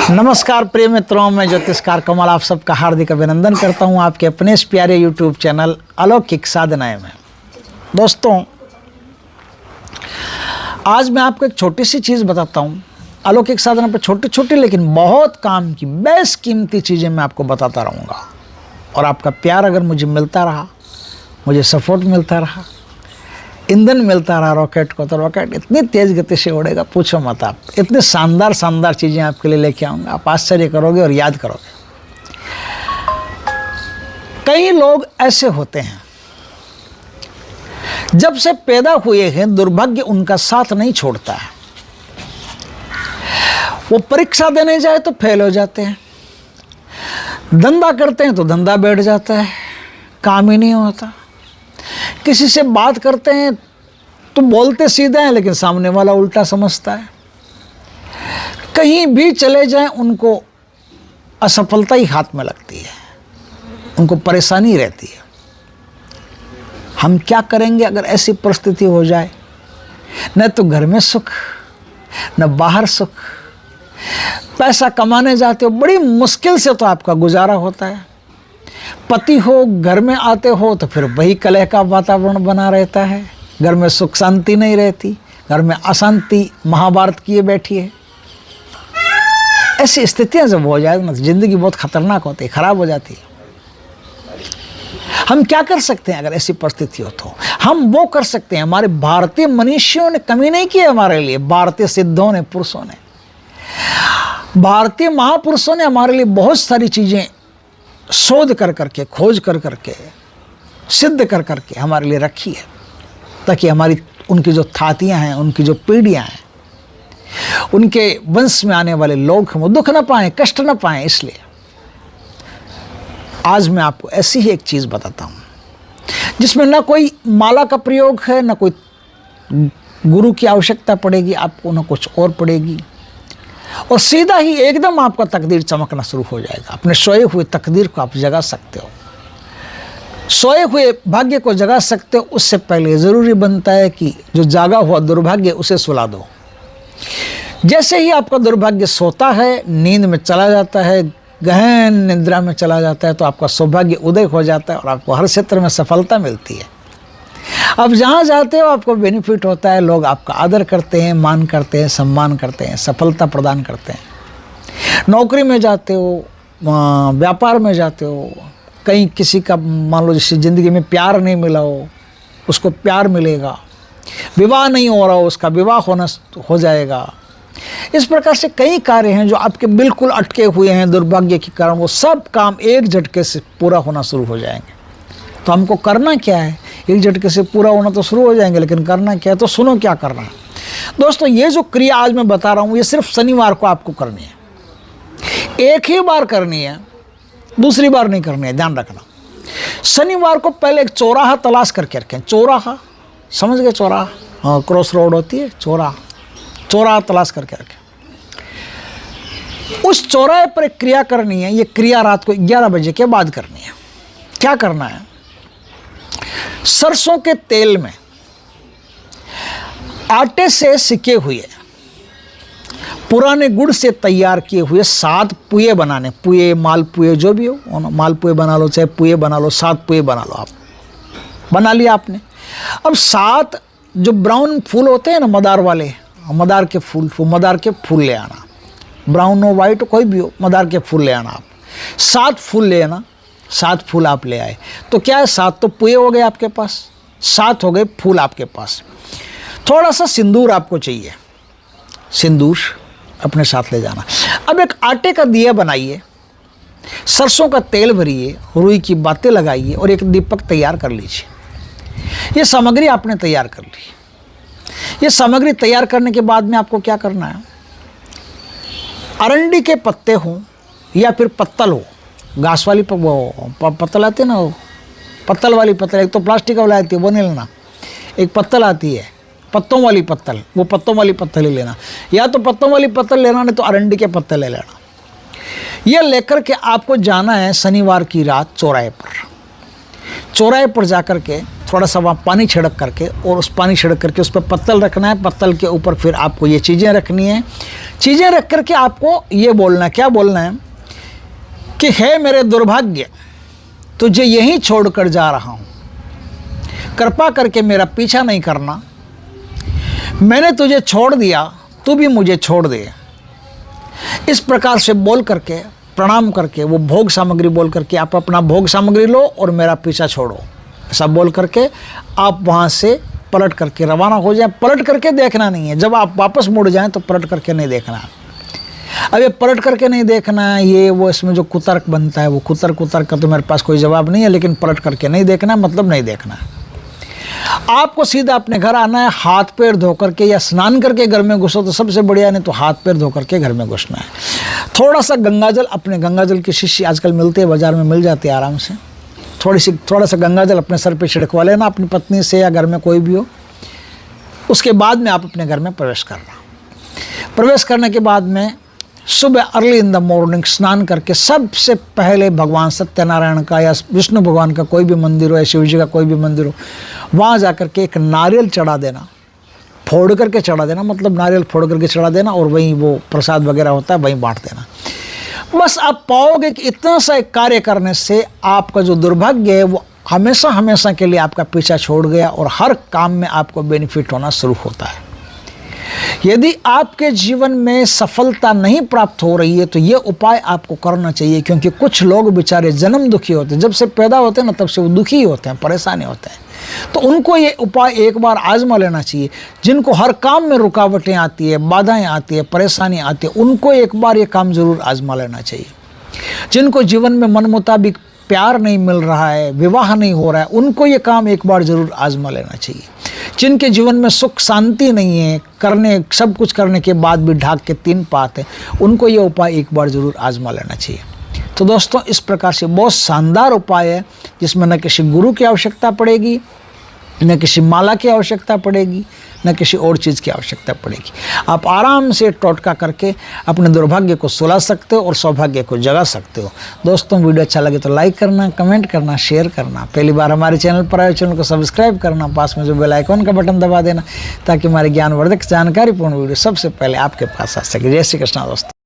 नमस्कार प्रिय मित्रों, मैं ज्योतिषकार कमल आप सबका हार्दिक अभिनंदन करता हूं आपके अपने इस प्यारे यूट्यूब चैनल अलौकिक साधनाएं में। दोस्तों, आज मैं आपको एक छोटी सी चीज़ बताता हूं। अलौकिक साधना पर छोटी छोटी लेकिन बहुत काम की बेस्ट कीमती चीज़ें मैं आपको बताता रहूँगा। और आपका प्यार अगर मुझे मिलता रहा, मुझे सपोर्ट मिलता रहा, ईंधन मिलता रहा रॉकेट को, तो रॉकेट इतनी तेज़ गति से उड़ेगा, पूछो मत आप। इतनी शानदार शानदार चीज़ें आपके लिए लेके आऊँगा, आप आश्चर्य करोगे और याद करोगे। कई लोग ऐसे होते हैं जब से पैदा हुए हैं दुर्भाग्य उनका साथ नहीं छोड़ता है। वो परीक्षा देने जाए तो फेल हो जाते हैं, धंधा करते हैं तो धंधा बैठ जाता है, काम ही नहीं होता। किसी से बात करते हैं तो बोलते सीधे हैं लेकिन सामने वाला उल्टा समझता है। कहीं भी चले जाएं उनको असफलता ही हाथ में लगती है, उनको परेशानी रहती है। हम क्या करेंगे अगर ऐसी परिस्थिति हो जाए? न तो घर में सुख, न बाहर सुख। पैसा कमाने जाते हो, बड़ी मुश्किल से तो आपका गुजारा होता है। पति हो, घर में आते हो तो फिर वही कलह का वातावरण बना रहता है। घर में सुख शांति नहीं रहती, घर में अशांति महाभारत किए बैठी है। ऐसी स्थितियां जब हो जाए ना तो जिंदगी बहुत खतरनाक होती है, खराब हो जाती है। हम क्या कर सकते हैं अगर ऐसी परिस्थिति हो? तो हम वो कर सकते हैं, हमारे भारतीय मनीषियों ने कमी नहीं की हमारे लिए। भारतीय सिद्धों ने, पुरुषों ने, भारतीय महापुरुषों ने हमारे लिए बहुत सारी चीजें शोध कर करके, खोज कर करके, सिद्ध कर करके हमारे लिए रखी है, ताकि हमारी उनकी जो थातियां हैं, उनकी जो पीढ़ियां हैं, उनके वंश में आने वाले लोग हैं वो दुख न पाएं, कष्ट न पाएं। इसलिए आज मैं आपको ऐसी ही एक चीज़ बताता हूँ जिसमें ना कोई माला का प्रयोग है, ना कोई गुरु की आवश्यकता पड़ेगी आपको, ना कुछ और पड़ेगी। और सीधा ही एकदम आपका तकदीर चमकना शुरू हो जाएगा। अपने सोए हुए तकदीर को आप जगा सकते हो, सोए हुए भाग्य को जगा सकते हो। उससे पहले ज़रूरी बनता है कि जो जागा हुआ दुर्भाग्य उसे सुला दो। जैसे ही आपका दुर्भाग्य सोता है, नींद में चला जाता है, गहन निद्रा में चला जाता है, तो आपका सौभाग्य उदय हो जाता है और आपको हर क्षेत्र में सफलता मिलती है। अब जहाँ जाते हो आपको बेनिफिट होता है, लोग आपका आदर करते हैं, मान करते हैं, सम्मान करते हैं, सफलता प्रदान करते हैं। नौकरी में जाते हो, व्यापार में जाते हो, कहीं किसी का मान लो जिससे ज़िंदगी में प्यार नहीं मिला हो उसको प्यार मिलेगा, विवाह नहीं हो रहा हो उसका विवाह हो जाएगा। इस प्रकार से कई कार्य हैं जो आपके बिल्कुल अटके हुए हैं दुर्भाग्य के कारण, वो सब काम एक झटके से पूरा होना शुरू हो जाएंगे। तो हमको करना क्या है? एक झटके से पूरा होना तो शुरू हो जाएंगे, लेकिन करना क्या है? तो सुनो क्या करना है। दोस्तों, ये जो क्रिया आज मैं बता रहा हूँ ये सिर्फ शनिवार को आपको करनी है। एक ही बार करनी है, दूसरी बार नहीं करनी है, ध्यान रखना। शनिवार को पहले एक चौराहा तलाश करके रखें। चौराहा, समझ गए? चौराहा, हाँ, क्रॉस रोड होती है, चौराहा, चौराहा तलाश करके रखें। उस चौराहे पर एक क्रिया करनी है। ये क्रिया रात को 11 बजे के बाद करनी है। क्या करना है? सरसों के तेल में आटे से सिके हुए, पुराने गुड़ से तैयार किए हुए 7 पुए बनाने। पुए, मालपुए, जो भी हो, मालपुए बना लो चाहे पुए बना लो, 7 पुए बना लो। आप बना लिया आपने। अब 7 जो ब्राउन फूल होते हैं ना, मदार वाले, मदार के फूल, मदार के फूल ले आना। ब्राउन हो, वाइट हो, कोई भी हो, मदार के फूल ले आना। आप 7 फूल ले आना। 7 फूल आप ले आए तो क्या है, 7 तो पुए हो गए आपके पास, 7 हो गए फूल आपके पास। थोड़ा सा सिंदूर आपको चाहिए, सिंदूर अपने साथ ले जाना। अब एक आटे का दिया बनाइए, सरसों का तेल भरिए, रुई की बातें लगाइए और एक दीपक तैयार कर लीजिए। ये सामग्री आपने तैयार कर ली। ये सामग्री तैयार करने के बाद में आपको क्या करना है? अरंडी के पत्ते हो या फिर पत्तल हो, घास वाली पत्तल आती है ना, वो पत्तल वाली पत्तल, एक तो प्लास्टिक वाली आती है वो नहीं लेना, एक पत्तल आती है पत्तों वाली पत्तल, वो पत्तों वाली पत्तल ही लेना। या तो पत्तों वाली पत्तल लेना, नहीं तो अरंडी के पत्ते ले लेना। ये लेकर के आपको जाना है शनिवार की रात चौराहे पर। चौराहे पर जाकर के थोड़ा सा वहाँ पानी छिड़क करके, और उस पानी छिड़क करके उस पर पत्तल रखना है। पत्तल के ऊपर फिर आपको ये चीज़ें रखनी है चीज़ें रख करके आपको ये बोलना है, क्या बोलना है कि है मेरे दुर्भाग्य, तुझे यहीं छोड़कर जा रहा हूँ, कृपा करके मेरा पीछा नहीं करना, मैंने तुझे छोड़ दिया, तू भी मुझे छोड़ दे। इस प्रकार से बोल करके, प्रणाम करके, वो भोग सामग्री बोल करके आप अपना भोग सामग्री लो और मेरा पीछा छोड़ो, ऐसा बोल करके आप वहाँ से पलट करके रवाना हो जाए। पलट करके देखना नहीं है, जब आप वापस मुड़ जाएं तो पलट करके नहीं देखना। अब ये पलट करके नहीं देखना है, ये वो इसमें जो कुतर्क बनता है, वो कुतर्क का तो मेरे पास कोई जवाब नहीं है, लेकिन पलट करके नहीं देखना मतलब नहीं देखना है। आपको सीधा अपने घर आना है, हाथ पैर धो करके या स्नान करके घर में घुसो तो सबसे बढ़िया, नहीं तो हाथ पैर धो करके घर में घुसना है। थोड़ा सा गंगाजल, अपने गंगाजल की शीशी आजकल मिलती है, बाज़ार में मिल जाती है आराम से, थोड़ा सा गंगाजल अपने सर पे छिड़कवा लेना, अपनी पत्नी से या घर में कोई भी हो। उसके बाद में आप अपने घर में प्रवेश करना। प्रवेश करने के बाद में सुबह अर्ली इन द मॉर्निंग स्नान करके सबसे पहले भगवान सत्यनारायण का या विष्णु भगवान का कोई भी मंदिर हो या शिव जी का कोई भी मंदिर हो, वहाँ जा कर के एक नारियल चढ़ा देना, फोड़ करके चढ़ा देना, मतलब नारियल फोड़ करके चढ़ा देना और वहीं वो प्रसाद वगैरह होता है वहीं बांट देना। बस आप पाओगे कि इतना सा एक कार्य करने से आपका जो दुर्भाग्य है वो हमेशा हमेशा के लिए आपका पीछा छोड़ गया और हर काम में आपको बेनिफिट होना शुरू होता है। यदि आपके जीवन में सफलता नहीं प्राप्त हो रही है तो ये उपाय आपको करना चाहिए, क्योंकि कुछ लोग बेचारे जन्म दुखी होते हैं, जब से पैदा होते हैं ना तब से वो दुखी होते हैं, परेशानी होते हैं। तो उनको ये उपाय एक बार आजमा लेना चाहिए। जिनको हर काम में रुकावटें आती है, बाधाएं आती है, परेशानी आती है, उनको एक बार ये काम जरूर आजमा लेना चाहिए। जिनको जीवन में मन मुताबिक प्यार नहीं मिल रहा है, विवाह नहीं हो रहा है, उनको ये काम एक बार जरूर आजमा लेना चाहिए। जिनके जीवन में सुख शांति नहीं है, करने सब कुछ करने के बाद भी ढाक के तीन पात है, उनको ये उपाय एक बार जरूर आजमा लेना चाहिए। तो दोस्तों, इस प्रकार से बहुत शानदार उपाय है जिसमें न किसी गुरु की आवश्यकता पड़ेगी, न किसी माला की आवश्यकता पड़ेगी, न किसी और चीज़ की आवश्यकता पड़ेगी। आप आराम से टोटका करके अपने दुर्भाग्य को सुलझा सकते हो और सौभाग्य को जगा सकते हो। दोस्तों, वीडियो अच्छा लगे तो लाइक करना, कमेंट करना, शेयर करना। पहली बार हमारे चैनल पर आए, चैनल को सब्सक्राइब करना, पास में जो बेल आइकॉन का बटन दबा देना ताकि हमारे ज्ञानवर्धक जानकारीपूर्ण वीडियो सबसे पहले आपके पास आ सके। जय श्री कृष्णा दोस्तों।